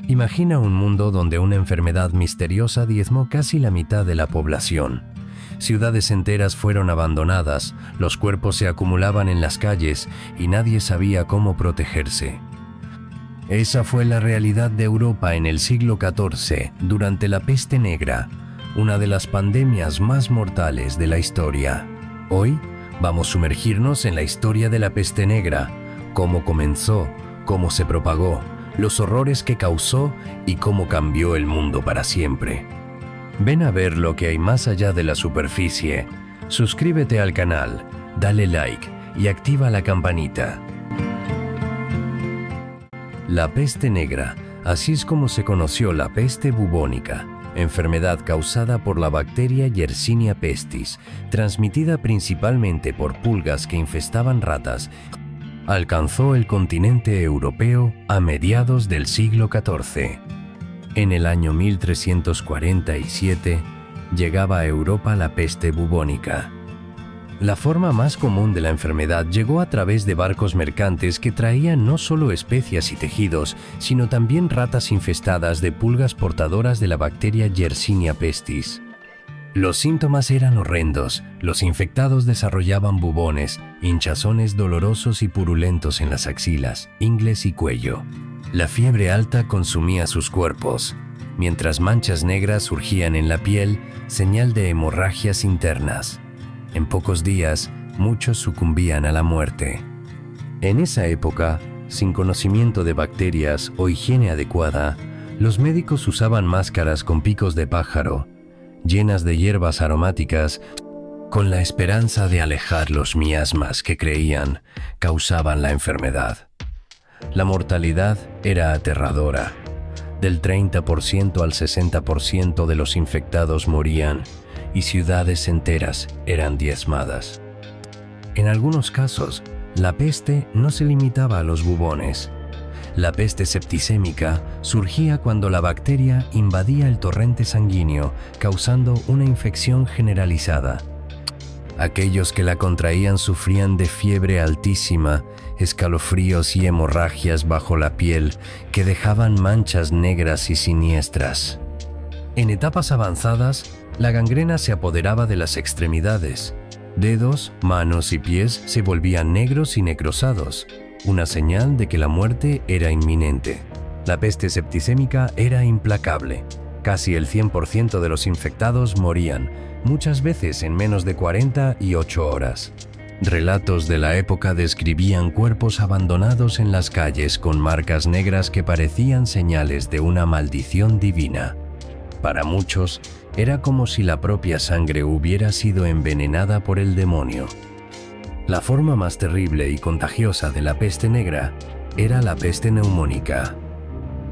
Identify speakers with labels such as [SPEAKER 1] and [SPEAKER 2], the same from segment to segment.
[SPEAKER 1] Imagina un mundo donde una enfermedad misteriosa diezmó casi la mitad de la población. Ciudades enteras fueron abandonadas, los cuerpos se acumulaban en las calles y nadie sabía cómo protegerse. Esa fue la realidad de Europa en el siglo XIV, durante la peste negra, una de las pandemias más mortales de la historia. Hoy vamos a sumergirnos en la historia de la peste negra, cómo comenzó, cómo se propagó, los horrores que causó y cómo cambió el mundo para siempre. Ven a ver lo que hay más allá de la superficie. Suscríbete al canal, dale like y activa la campanita. La peste negra, así es como se conoció la peste bubónica, enfermedad causada por la bacteria Yersinia pestis, transmitida principalmente por pulgas que infestaban ratas, alcanzó el continente europeo a mediados del siglo XIV. En el año 1347 llegaba a Europa la peste bubónica. La forma más común de la enfermedad llegó a través de barcos mercantes que traían no solo especias y tejidos, sino también ratas infestadas de pulgas portadoras de la bacteria Yersinia pestis. Los síntomas eran horrendos. Los infectados desarrollaban bubones, hinchazones dolorosos y purulentos en las axilas, ingles y cuello. La fiebre alta consumía sus cuerpos, mientras manchas negras surgían en la piel, señal de hemorragias internas. En pocos días, muchos sucumbían a la muerte. En esa época, sin conocimiento de bacterias o higiene adecuada, los médicos usaban máscaras con picos de pájaro, llenas de hierbas aromáticas, con la esperanza de alejar los miasmas que creían causaban la enfermedad. La mortalidad era aterradora. Del 30% al 60% de los infectados morían y ciudades enteras eran diezmadas. En algunos casos, la peste no se limitaba a los bubones. La peste septicémica surgía cuando la bacteria invadía el torrente sanguíneo, causando una infección generalizada. Aquellos que la contraían sufrían de fiebre altísima, escalofríos y hemorragias bajo la piel que dejaban manchas negras y siniestras. En etapas avanzadas, la gangrena se apoderaba de las extremidades. Dedos, manos y pies se volvían negros y necrosados, una señal de que la muerte era inminente. La peste septicémica era implacable. Casi el 100% de los infectados morían, muchas veces en menos de 48 horas. Relatos de la época describían cuerpos abandonados en las calles con marcas negras que parecían señales de una maldición divina. Para muchos, era como si la propia sangre hubiera sido envenenada por el demonio. La forma más terrible y contagiosa de la peste negra era la peste neumónica.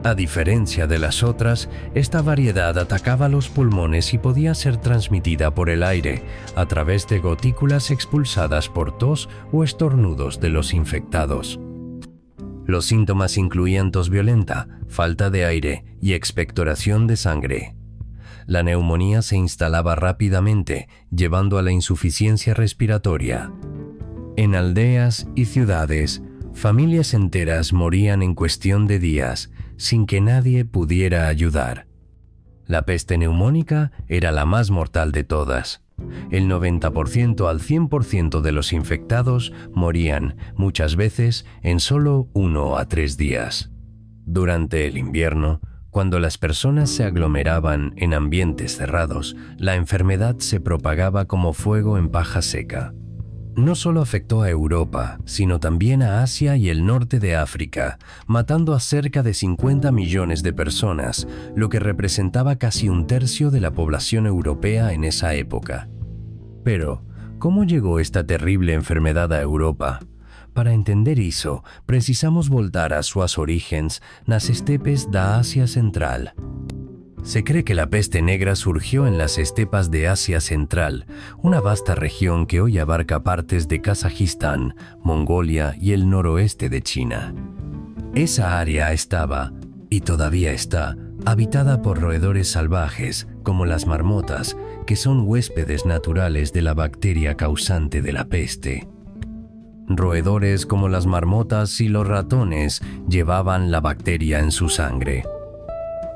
[SPEAKER 1] A diferencia de las otras, esta variedad atacaba los pulmones y podía ser transmitida por el aire, a través de gotículas expulsadas por tos o estornudos de los infectados. Los síntomas incluían tos violenta, falta de aire y expectoración de sangre. La neumonía se instalaba rápidamente, llevando a la insuficiencia respiratoria. En aldeas y ciudades, familias enteras morían en cuestión de días, sin que nadie pudiera ayudar. La peste neumónica era la más mortal de todas. El 90% al 100% de los infectados morían, muchas veces, en solo 1 a 3 días. Durante el invierno, cuando las personas se aglomeraban en ambientes cerrados, la enfermedad se propagaba como fuego en paja seca. No solo afectó a Europa, sino también a Asia y el norte de África, matando a cerca de 50 millones de personas, lo que representaba casi un tercio de la población europea en esa época. Pero, ¿cómo llegó esta terrible enfermedad a Europa? Para entender eso, precisamos voltar a sus orígenes nas estepes da Asia Central. Se cree que la peste negra surgió en las estepas de Asia Central, una vasta región que hoy abarca partes de Kazajistán, Mongolia y el noroeste de China. Esa área estaba, y todavía está, habitada por roedores salvajes, como las marmotas, que son huéspedes naturales de la bacteria causante de la peste. Roedores como las marmotas y los ratones llevaban la bacteria en su sangre.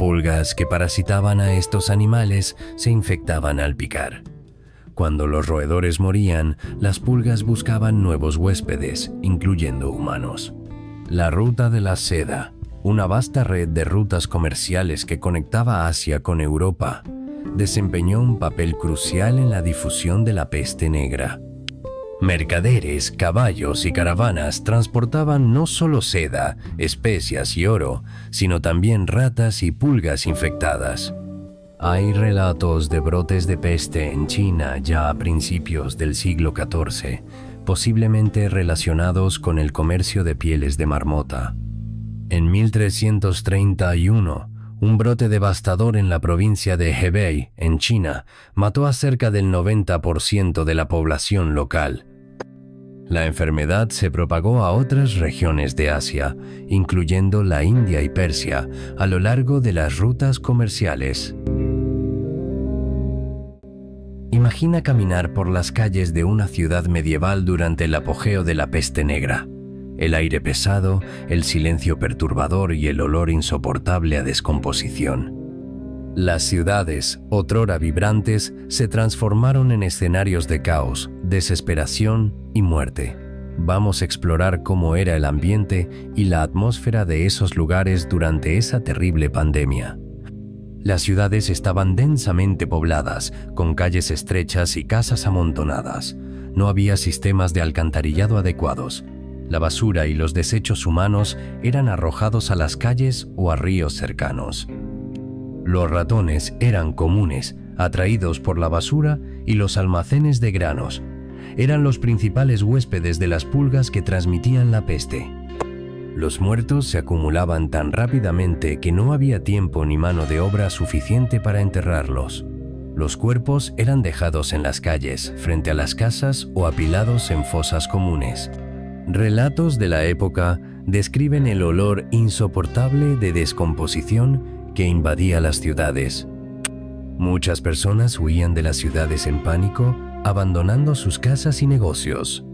[SPEAKER 1] pulgas que parasitaban a estos animales se infectaban al picar. Cuando los roedores morían, las pulgas buscaban nuevos huéspedes, incluyendo humanos. La Ruta de la Seda, una vasta red de rutas comerciales que conectaba Asia con Europa, desempeñó un papel crucial en la difusión de la peste negra. Mercaderes, caballos y caravanas transportaban no solo seda, especias y oro, sino también ratas y pulgas infectadas. Hay relatos de brotes de peste en China ya a principios del siglo XIV, posiblemente relacionados con el comercio de pieles de marmota. En 1331, un brote devastador en la provincia de Hebei, en China, mató a cerca del 90% de la población local. La enfermedad se propagó a otras regiones de Asia, incluyendo la India y Persia, a lo largo de las rutas comerciales. Imagina caminar por las calles de una ciudad medieval durante el apogeo de la peste negra. El aire pesado, el silencio perturbador y el olor insoportable a descomposición. Las ciudades, otrora vibrantes, se transformaron en escenarios de caos, desesperación y muerte. Vamos a explorar cómo era el ambiente y la atmósfera de esos lugares durante esa terrible pandemia. Las ciudades estaban densamente pobladas, con calles estrechas y casas amontonadas. No había sistemas de alcantarillado adecuados. La basura y los desechos humanos eran arrojados a las calles o a ríos cercanos. Los ratones eran comunes, atraídos por la basura y los almacenes de granos. Eran los principales huéspedes de las pulgas que transmitían la peste. Los muertos se acumulaban tan rápidamente que no había tiempo ni mano de obra suficiente para enterrarlos. Los cuerpos eran dejados en las calles, frente a las casas o apilados en fosas comunes. Relatos de la época describen el olor insoportable de descomposición que invadía las ciudades. Muchas personas huían de las ciudades en pánico, abandonando sus casas y negocios.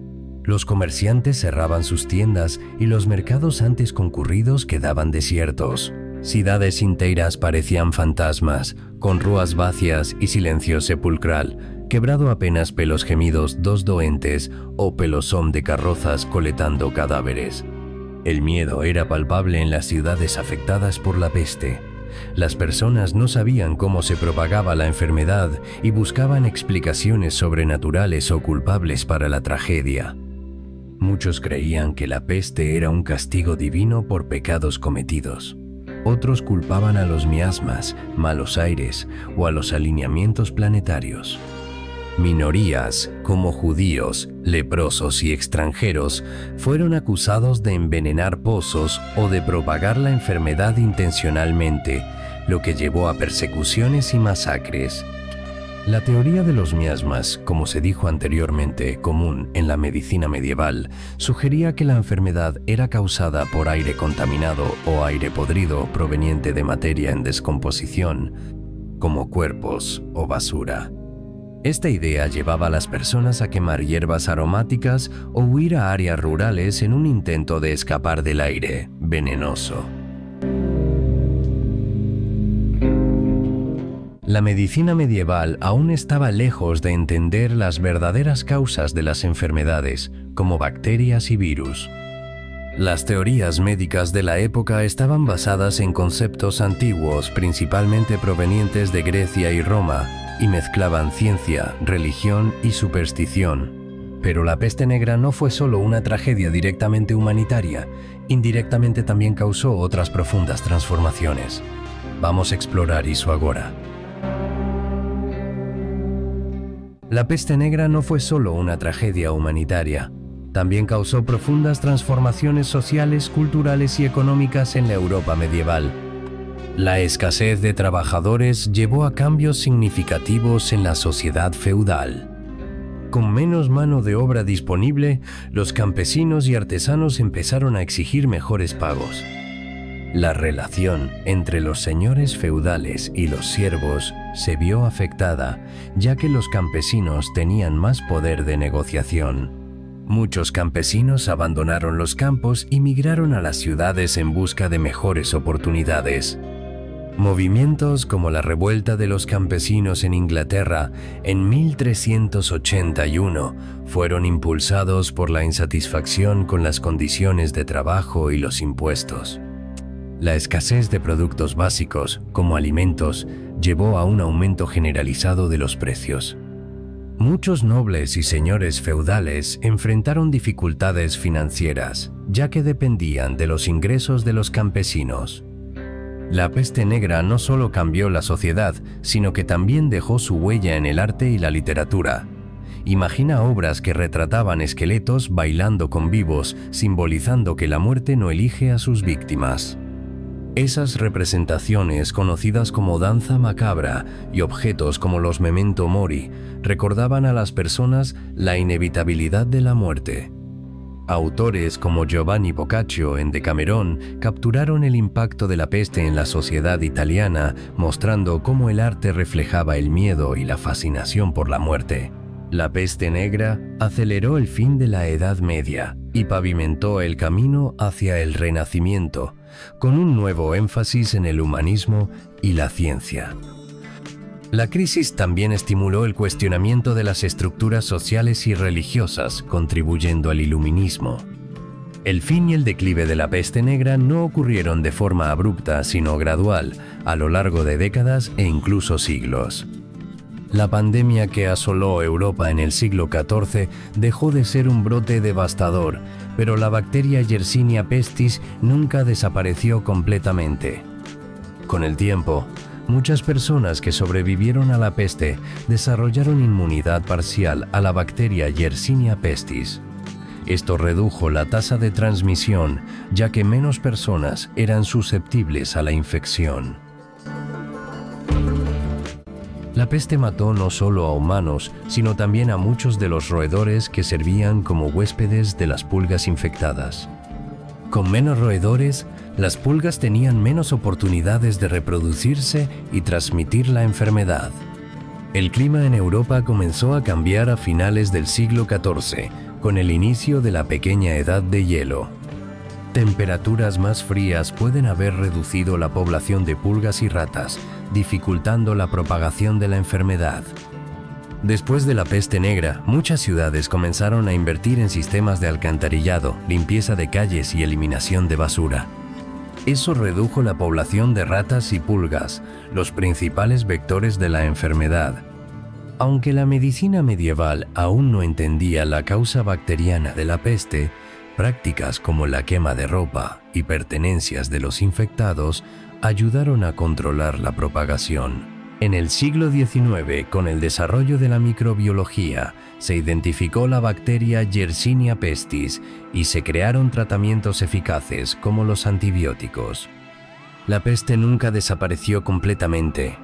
[SPEAKER 1] Los comerciantes cerraban sus tiendas y los mercados antes concurridos quedaban desiertos. Ciudades enteras parecían fantasmas, con rúas vacías y silencio sepulcral, quebrado apenas pelos gemidos dos doentes o pelosón de carrozas coletando cadáveres. El miedo era palpable en las ciudades afectadas por la peste. Las personas no sabían cómo se propagaba la enfermedad y buscaban explicaciones sobrenaturales o culpables para la tragedia. Muchos creían que la peste era un castigo divino por pecados cometidos. Otros culpaban a los miasmas, malos aires o a los alineamientos planetarios. Minorías, como judíos, leprosos y extranjeros, fueron acusados de envenenar pozos o de propagar la enfermedad intencionalmente, lo que llevó a persecuciones y masacres. La teoría de los miasmas, como se dijo anteriormente, común en la medicina medieval, sugería que la enfermedad era causada por aire contaminado o aire podrido proveniente de materia en descomposición, como cuerpos o basura. Esta idea llevaba a las personas a quemar hierbas aromáticas o huir a áreas rurales en un intento de escapar del aire venenoso. La medicina medieval aún estaba lejos de entender las verdaderas causas de las enfermedades, como bacterias y virus. Las teorías médicas de la época estaban basadas en conceptos antiguos, principalmente provenientes de Grecia y Roma, y mezclaban ciencia, religión y superstición. Pero la peste negra no fue solo una tragedia directamente humanitaria, indirectamente también causó otras profundas transformaciones. Vamos a explorar iso agora. La peste negra no fue solo una tragedia humanitaria, también causó profundas transformaciones sociales, culturales y económicas en la Europa medieval. La escasez de trabajadores llevó a cambios significativos en la sociedad feudal. Con menos mano de obra disponible, los campesinos y artesanos empezaron a exigir mejores pagos. La relación entre los señores feudales y los siervos se vio afectada, ya que los campesinos tenían más poder de negociación. Muchos campesinos abandonaron los campos y migraron a las ciudades en busca de mejores oportunidades. Movimientos como la revuelta de los campesinos en Inglaterra en 1381 fueron impulsados por la insatisfacción con las condiciones de trabajo y los impuestos. La escasez de productos básicos, como alimentos, llevó a un aumento generalizado de los precios. Muchos nobles y señores feudales enfrentaron dificultades financieras, ya que dependían de los ingresos de los campesinos. La peste negra no solo cambió la sociedad, sino que también dejó su huella en el arte y la literatura. Imagina obras que retrataban esqueletos bailando con vivos, simbolizando que la muerte no elige a sus víctimas. Esas representaciones, conocidas como danza macabra, y objetos como los memento mori, recordaban a las personas la inevitabilidad de la muerte. Autores como Giovanni Boccaccio en Decamerón capturaron el impacto de la peste en la sociedad italiana, mostrando cómo el arte reflejaba el miedo y la fascinación por la muerte. La peste negra aceleró el fin de la Edad Media y pavimentó el camino hacia el Renacimiento, con un nuevo énfasis en el humanismo y la ciencia. La crisis también estimuló el cuestionamiento de las estructuras sociales y religiosas, contribuyendo al iluminismo. El fin y el declive de la peste negra no ocurrieron de forma abrupta, sino gradual, a lo largo de décadas e incluso siglos. La pandemia que asoló Europa en el siglo XIV dejó de ser un brote devastador, pero la bacteria Yersinia pestis nunca desapareció completamente. Con el tiempo, muchas personas que sobrevivieron a la peste desarrollaron inmunidad parcial a la bacteria Yersinia pestis. Esto redujo la tasa de transmisión, ya que menos personas eran susceptibles a la infección. La peste mató no solo a humanos, sino también a muchos de los roedores que servían como huéspedes de las pulgas infectadas. Con menos roedores, las pulgas tenían menos oportunidades de reproducirse y transmitir la enfermedad. El clima en Europa comenzó a cambiar a finales del siglo XIV, con el inicio de la pequeña edad de hielo. Temperaturas más frías pueden haber reducido la población de pulgas y ratas, dificultando la propagación de la enfermedad. Después de la peste negra, muchas ciudades comenzaron a invertir en sistemas de alcantarillado, limpieza de calles y eliminación de basura. Eso redujo la población de ratas y pulgas, los principales vectores de la enfermedad. Aunque la medicina medieval aún no entendía la causa bacteriana de la peste, prácticas como la quema de ropa y pertenencias de los infectados ayudaron a controlar la propagación. En el siglo XIX, con el desarrollo de la microbiología, se identificó la bacteria Yersinia pestis y se crearon tratamientos eficaces como los antibióticos. La peste nunca desapareció completamente.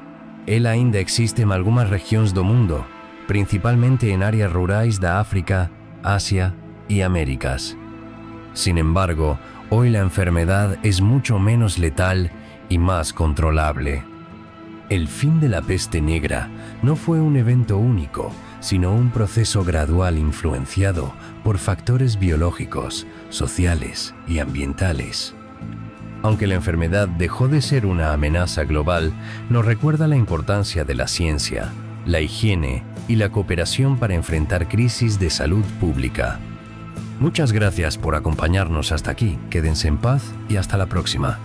[SPEAKER 1] Ela ainda existe en algunas regiones do mundo, principalmente en áreas rurais de África, Asia y Américas. Sin embargo, hoy la enfermedad es mucho menos letal y más controlable. El fin de la peste negra no fue un evento único, sino un proceso gradual influenciado por factores biológicos, sociales y ambientales. Aunque la enfermedad dejó de ser una amenaza global, nos recuerda la importancia de la ciencia, la higiene y la cooperación para enfrentar crisis de salud pública. Muchas gracias por acompañarnos hasta aquí. Quédense en paz y hasta la próxima.